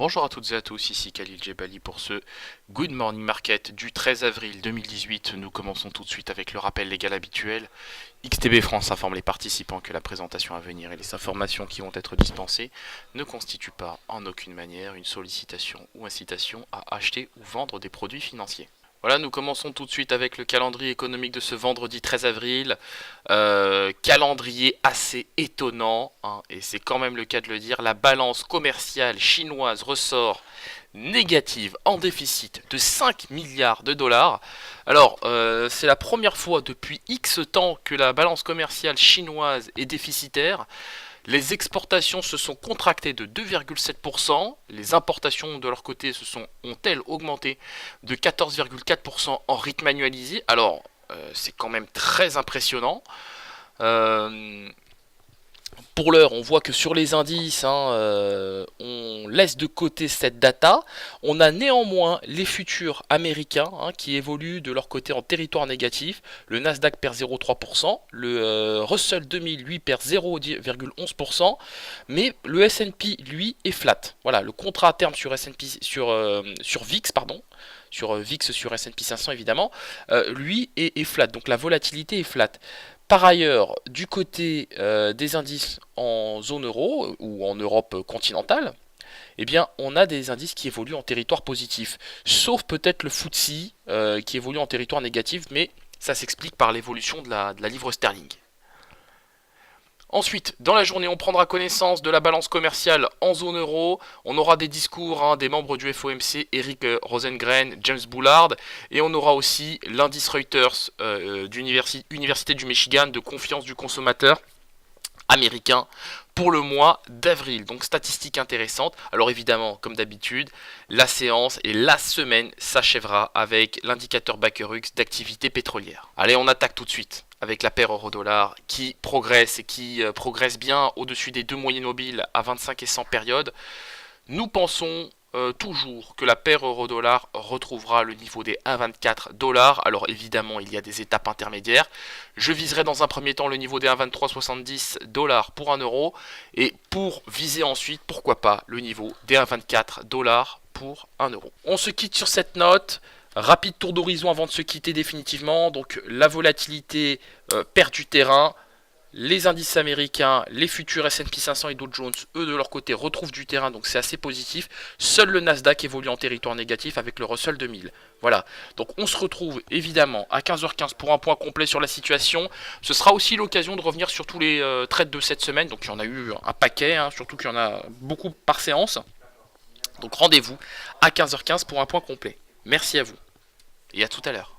Bonjour à toutes et à tous, ici Khalil Jebali pour ce Good Morning Market du 13 avril 2018. Nous commençons tout de suite avec le rappel légal habituel. XTB France informe les participants que la présentation à venir et les informations qui vont être dispensées ne constituent pas en aucune manière une sollicitation ou incitation à acheter ou vendre des produits financiers. Voilà, nous commençons tout de suite avec le calendrier économique de ce vendredi 13 avril. Calendrier assez étonnant, hein, et c'est quand même le cas de le dire. La balance commerciale chinoise ressort négative, en déficit de 5 milliards de dollars. Alors, c'est la première fois depuis X temps que la balance commerciale chinoise est déficitaire. Les exportations se sont contractées de 2,7%, les importations de leur côté ont-elles augmenté de 14,4% en rythme annualisé. Alors, c'est quand même très impressionnant. Pour l'heure, on voit que sur les indices, on laisse de côté cette data. On a néanmoins les futurs américains qui évoluent de leur côté en territoire négatif. Le Nasdaq perd 0,3%, le Russell 2000 lui perd 0,11%, mais le S&P lui est flat. Voilà, le contrat à terme sur S&P sur VIX, pardon. Sur VIX sur S&P 500 évidemment, lui est flat, donc la volatilité est flat. Par ailleurs, du côté des indices en zone euro ou en Europe continentale, eh bien, on a des indices qui évoluent en territoire positif, sauf peut-être le FTSE qui évolue en territoire négatif, mais ça s'explique par l'évolution de la livre sterling. Ensuite, dans la journée, on prendra connaissance de la balance commerciale en zone euro. On aura des discours des membres du FOMC, Eric Rosengren, James Bullard. Et on aura aussi l'indice Reuters d'Université du Michigan de confiance du consommateur américain pour le mois d'avril. Donc statistique intéressante. Alors évidemment, comme d'habitude, la séance et la semaine s'achèvera avec l'indicateur Bakerux d'activité pétrolière. Allez, on attaque tout de suite avec la paire euro-dollar qui progresse et qui progresse bien au-dessus des deux moyennes mobiles à 25 et 100 périodes. Nous pensons toujours que la paire euro-dollar retrouvera le niveau des 1,24 dollars. Alors évidemment, il y a des étapes intermédiaires. Je viserai dans un premier temps le niveau des 1,2370 dollars pour 1 euro. Et pour viser ensuite, pourquoi pas, le niveau des 1,24 dollars pour 1 euro. On se quitte sur cette note. Rapide tour d'horizon avant de se quitter définitivement. Donc la volatilité perd du terrain. Les indices américains, les futurs S&P 500 et Dow Jones, eux de leur côté, retrouvent du terrain, donc c'est assez positif. Seul le Nasdaq évolue en territoire négatif avec le Russell 2000. Voilà, donc on se retrouve évidemment à 15h15 pour un point complet sur la situation. Ce sera aussi l'occasion de revenir sur tous les trades de cette semaine. Donc il y en a eu un paquet, surtout qu'il y en a beaucoup par séance. Donc rendez-vous à 15h15 pour un point complet. Merci à vous et à tout à l'heure.